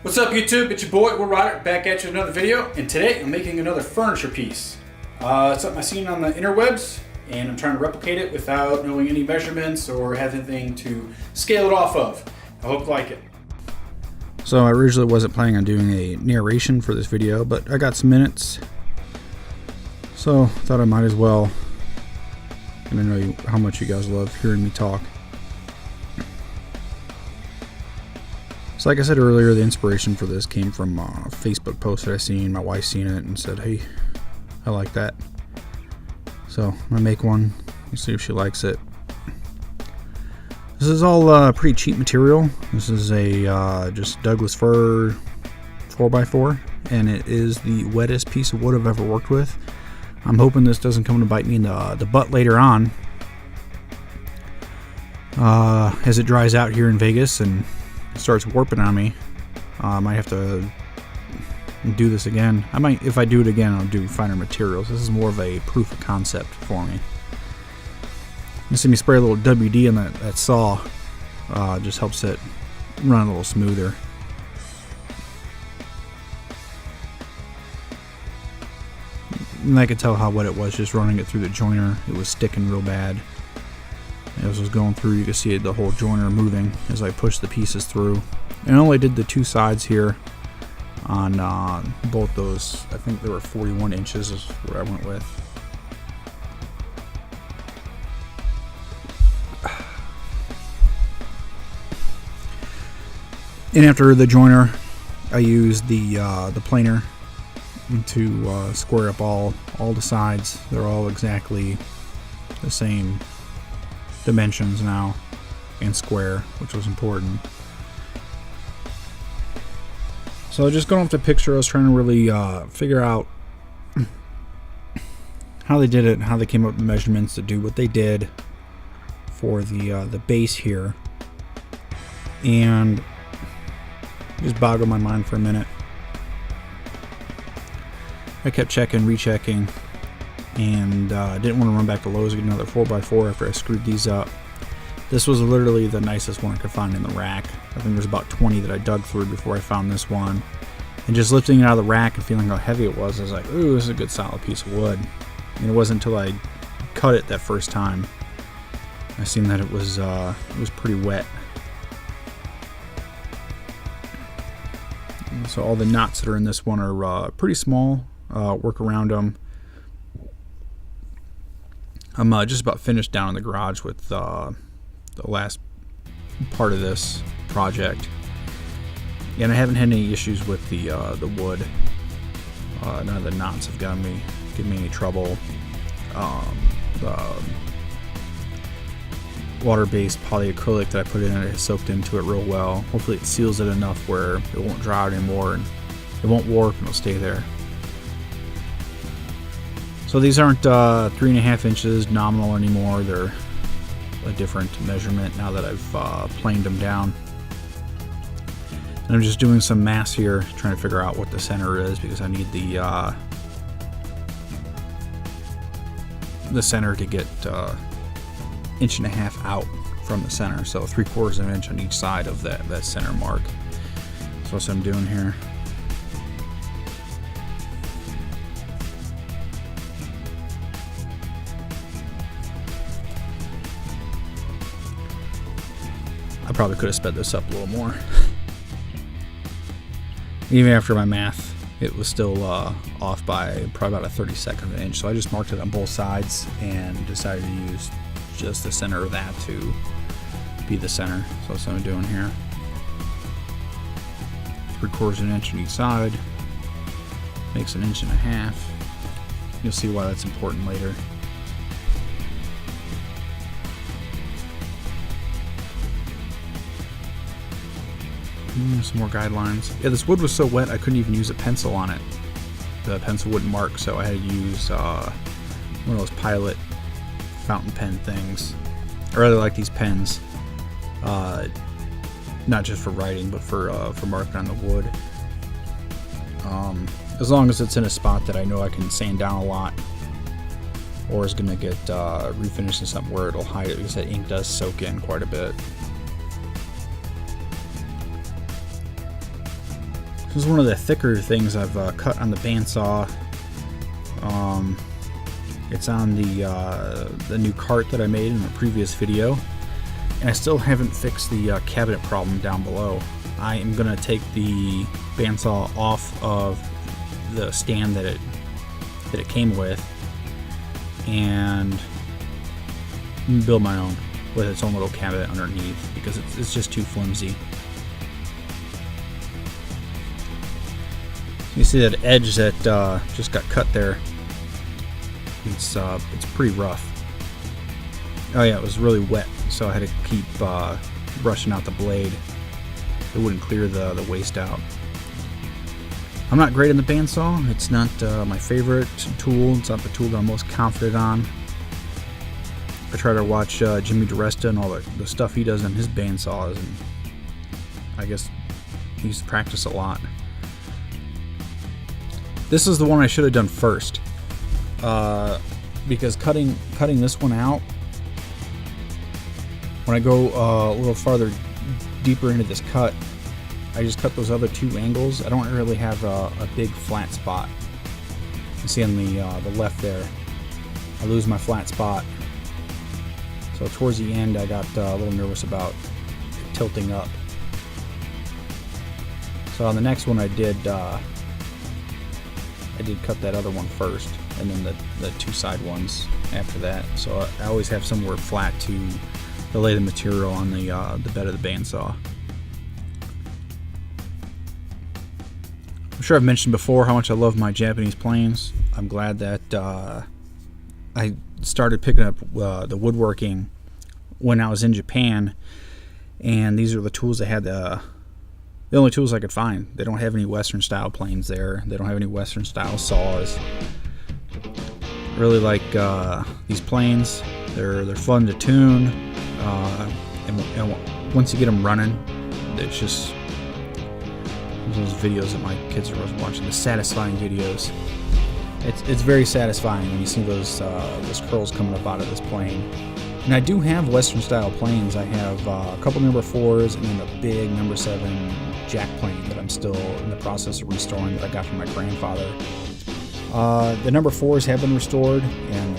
What's up YouTube? It's your boy, Will Rider, back at you with another video, and today I'm making another furniture piece. It's something I've seen on the interwebs, and I'm trying to replicate it without knowing any measurements or have anything to scale it off of. I hope you like it. So I originally wasn't planning on doing a narration for this video, but I got some minutes, so thought I might as well. And I know how much you guys love hearing me talk. So like I said earlier, the inspiration for this came from a Facebook post that I seen. My wife seen it and said, hey, I like that. So I'm going to make one and see if she likes it. This is all pretty cheap material. This is a just Douglas fir 4x4, and it is the wettest piece of wood I've ever worked with. I'm hoping this doesn't come to bite me in the butt later on. As it dries out here in Vegas and starts warping on me. I might have to do this again. I might, if I do it again, I'll do finer materials. This is more of a proof of concept for me. You see me spray a little WD on that saw. Just helps it run a little smoother. And I could tell how wet it was just running it through the joiner. It was sticking real bad. As I was going through, you can see the whole joiner moving as I pushed the pieces through. And I only did the two sides here on both those. I think they were 41 inches is what I went with. And after the joiner, I used the planer to square up all the sides. They're all exactly the same dimensions now and square, which was important. So just going off the picture, I was trying to really figure out how they did it and how they came up with measurements to do what they did for the base here, and just boggled my mind for a minute. I kept checking, rechecking, and didn't want to run back to Lowe's and get another 4x4 after I screwed these up. This was literally the nicest one I could find in the rack. I think there's about 20 that I dug through before I found this one. And just lifting it out of the rack and feeling how heavy it was, I was like, ooh, this is a good solid piece of wood. And it wasn't until I cut it that first time I seen that it was pretty wet. And so all the knots that are in this one are pretty small. Work around them. I'm just about finished down in the garage with the last part of this project, and I haven't had any issues with the wood. None of the knots have given me any trouble. The water-based polyacrylic that I put in it has soaked into it real well. Hopefully it seals it enough where it won't dry out anymore and it won't warp and it'll stay there. So these aren't 3.5 inches nominal anymore. They're a different measurement now that I've planed them down. And I'm just doing some mass here, trying to figure out what the center is, because I need the center to get 1.5 inches out from the center. So 3/4 of an inch on each side of that center mark. So that's what I'm doing here. I probably could have sped this up a little more. Even after my math, it was still off by probably about 1/32 of an inch. So I just marked it on both sides and decided to use just the center of that to be the center. So that's what I'm doing here. 3/4 of an inch on each side makes 1.5 inches. You'll see why that's important later. Some more guidelines. Yeah, this wood was so wet I couldn't even use a pencil on it. The pencil wouldn't mark, so I had to use one of those Pilot fountain pen things. I really like these pens, not just for writing, but for marking on the wood. As long as it's in a spot that I know I can sand down a lot, or is going to get refinished in something where it'll hide it, because that ink does soak in quite a bit. This is one of the thicker things I've cut on the bandsaw. It's on the new cart that I made in a previous video, and I still haven't fixed the cabinet problem down below. I am gonna take the bandsaw off of the stand that it came with and build my own with its own little cabinet underneath, because it's just too flimsy. You see that edge that just got cut there? It's pretty rough. Oh yeah, it was really wet, so I had to keep brushing out the blade. It wouldn't clear the waste out. I'm not great in the bandsaw. It's not my favorite tool. It's not the tool that I'm most confident on. I try to watch Jimmy DiResta and all the stuff he does on his bandsaws, and I guess he used to practice a lot. This is the one I should have done first, because cutting this one out, when I go a little farther deeper into this cut, I just cut those other two angles. I don't really have a big flat spot. You see on the left there, I lose my flat spot. So towards the end, I got a little nervous about tilting up. So on the next one, I did cut that other one first, and then the two side ones after that. So I always have somewhere flat to lay the material on the bed of the bandsaw. I'm sure I've mentioned before how much I love my Japanese planes. I'm glad that I started picking up the woodworking when I was in Japan, and these are the tools they had. The only tools I could find. They don't have any Western style planes there. They don't have any Western style saws. Really like these planes. They're fun to tune, and once you get them running, it's just those videos that my kids are watching, the satisfying videos. It's very satisfying when you see those curls coming up out of this plane. And I do have Western style planes. I have a couple number 4s and then a big number 7 jack plane that I'm still in the process of restoring that I got from my grandfather. The number 4s have been restored, and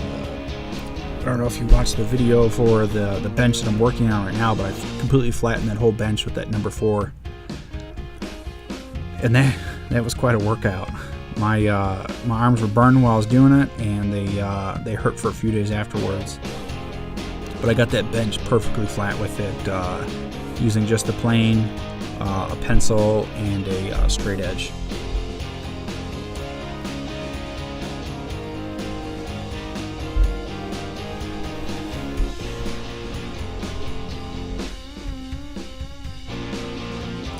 I don't know if you watched the video for the bench that I'm working on right now, but I've completely flattened that whole bench with that number 4. And that was quite a workout. My arms were burned while I was doing it, and they hurt for a few days afterwards. But I got that bench perfectly flat with it, using just the plane, a pencil, and a straight edge.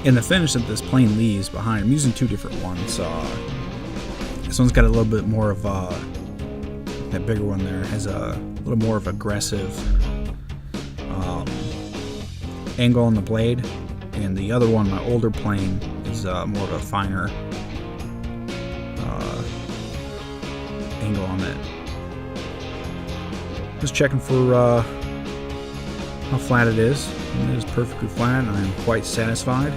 And the finish that this plane leaves behind, I'm using two different ones. This one's got a little bit more of that bigger one there has a little more of aggressive angle on the blade, and the other one, my older plane, is more of a finer angle on it. Just checking for how flat it is. And it is perfectly flat, and I'm quite satisfied.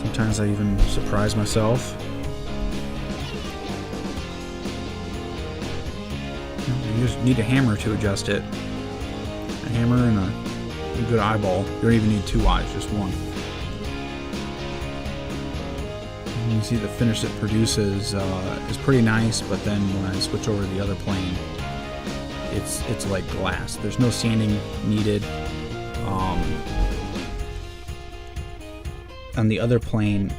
Sometimes I even surprise myself. You just need a hammer to adjust it. A hammer and a good eyeball. You don't even need two eyes, just one. And you see the finish it produces is pretty nice, but then when I switch over to the other plane, it's like glass. There's no sanding needed. On the other plane,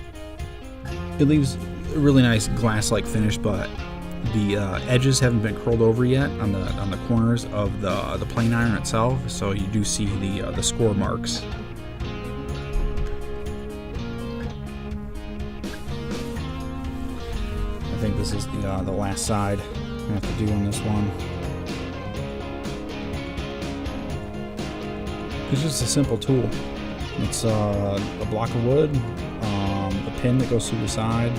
it leaves a really nice glass-like finish, but the edges haven't been curled over yet on the corners of the plane iron itself, so you do see the score marks. I think this is the last side I have to do on this one. It's just a simple tool. It's a block of wood, a pin that goes through the side.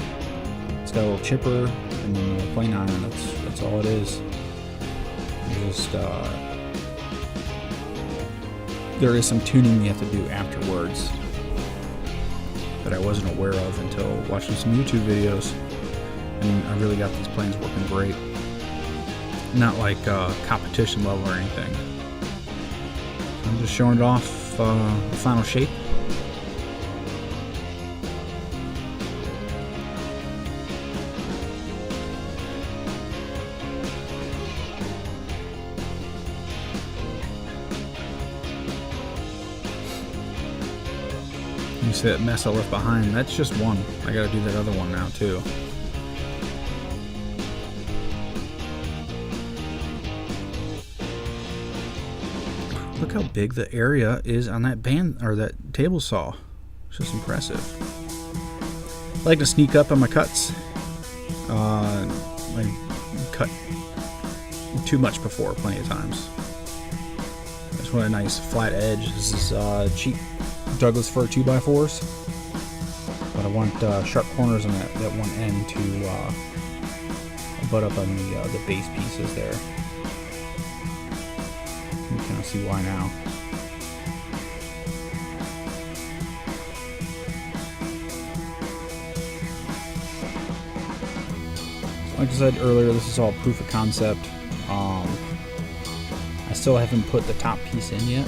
It's got a little chipper, and then a plane iron. That's all it is. Just there is some tuning you have to do afterwards. that I wasn't aware of until watching some YouTube videos. And I really got these planes working great. Not like competition level or anything. I'm just showing it off the final shape. You see that mess I left behind? That's just one. I gotta do that other one now too. Look how big the area is on that band or that table saw. It's just impressive. I like to sneak up on my cuts. I cut too much before plenty of times. I just want a nice flat edge. This is cheap Douglas fir 2x4s, but I want sharp corners on that one end to butt up on the base pieces there. You can kind of see why now. Like I said earlier, this is all proof of concept. I still haven't put the top piece in yet.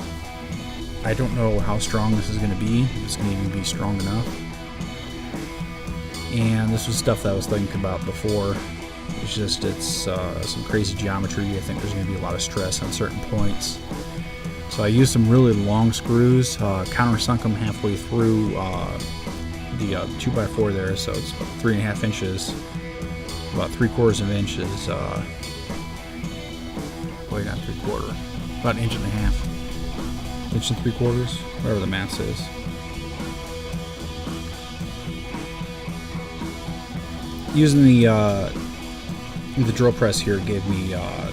I don't know how strong this is going to be. If it's going to even be strong enough. And this was stuff that I was thinking about before. It's some crazy geometry. I think there's going to be a lot of stress on certain points. So I used some really long screws, countersunk them halfway through the 2x4 there, so it's about 3.5 inches, about 3/4 of an inch is, wait, not 3/4, about 1.5 inches, 1 3/4 inches, whatever the math says. Using the drill press here gave me a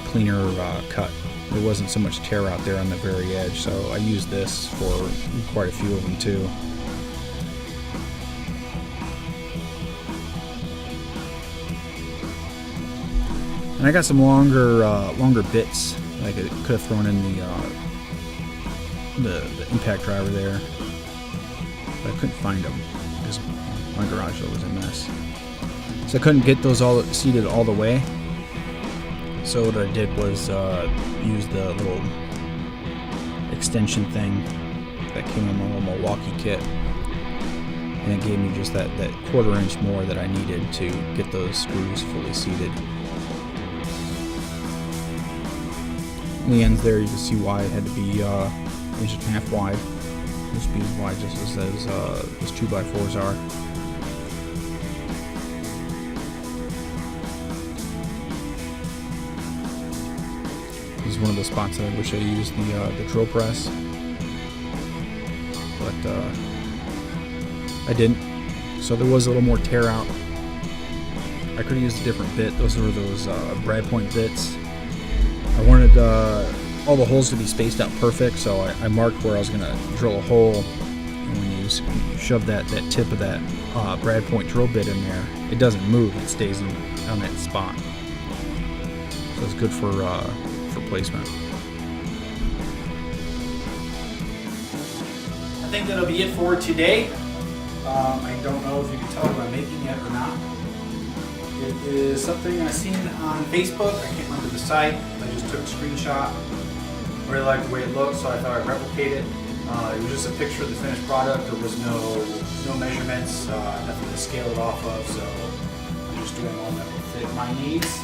cleaner cut. There wasn't so much tear out there on the very edge, so I used this for quite a few of them too. And I got some longer bits. I could have thrown in the impact driver there, but I couldn't find them because my garage was a mess. So I couldn't get those all seated all the way. So what I did was use the little extension thing that came in my little Milwaukee kit, and it gave me just that 1/4 inch more that I needed to get those screws fully seated. In the ends there, you can see why it had to be 1.5 inches wide. This being wide, just as those 2x4s are. This is one of the spots that I wish I used the drill press, but I didn't. So there was a little more tear out. I could have used a different bit. Those were those brad point bits. I wanted all the holes to be spaced out perfect, so I marked where I was going to drill a hole. And when you shove that tip of that brad point drill bit in there, it doesn't move; it stays on that spot. So it's good for placement. I think that'll be it for today. I don't know if you can tell if I'm making it or not. It is something I seen on Facebook. I can't remember the site. I just took a screenshot. Really liked the way it looked, so I thought I'd replicate it. It was just a picture of the finished product. There was no measurements, nothing to scale it off of, so I'm just doing one that will fit my needs.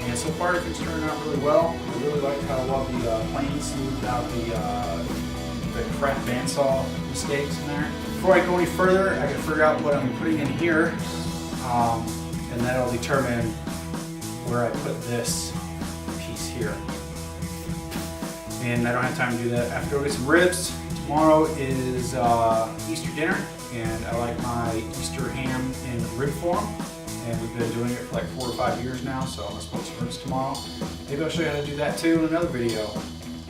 And so far, it's turning out really well. I really like how well the plane smoothed out the crap bandsaw mistakes in there. Before I go any further, I gotta figure out what I'm putting in here, and that'll determine where I put this piece here. And I don't have time to do that. I have to go get some ribs. Tomorrow is Easter dinner, and I like my Easter ham in rib form. And we've been doing it for like 4 or 5 years now, so I'm supposed to ribs tomorrow. Maybe I'll show you how to do that too in another video.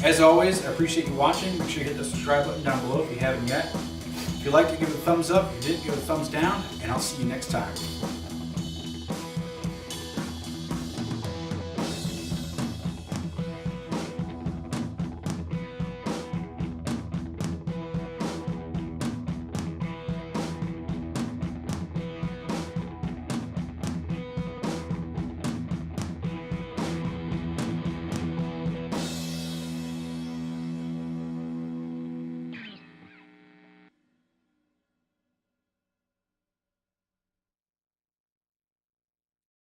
As always, I appreciate you watching. Make sure you hit the subscribe button down below if you haven't yet. If you liked it, give it a thumbs up. If you didn't, give it a thumbs down, and I'll see you next time.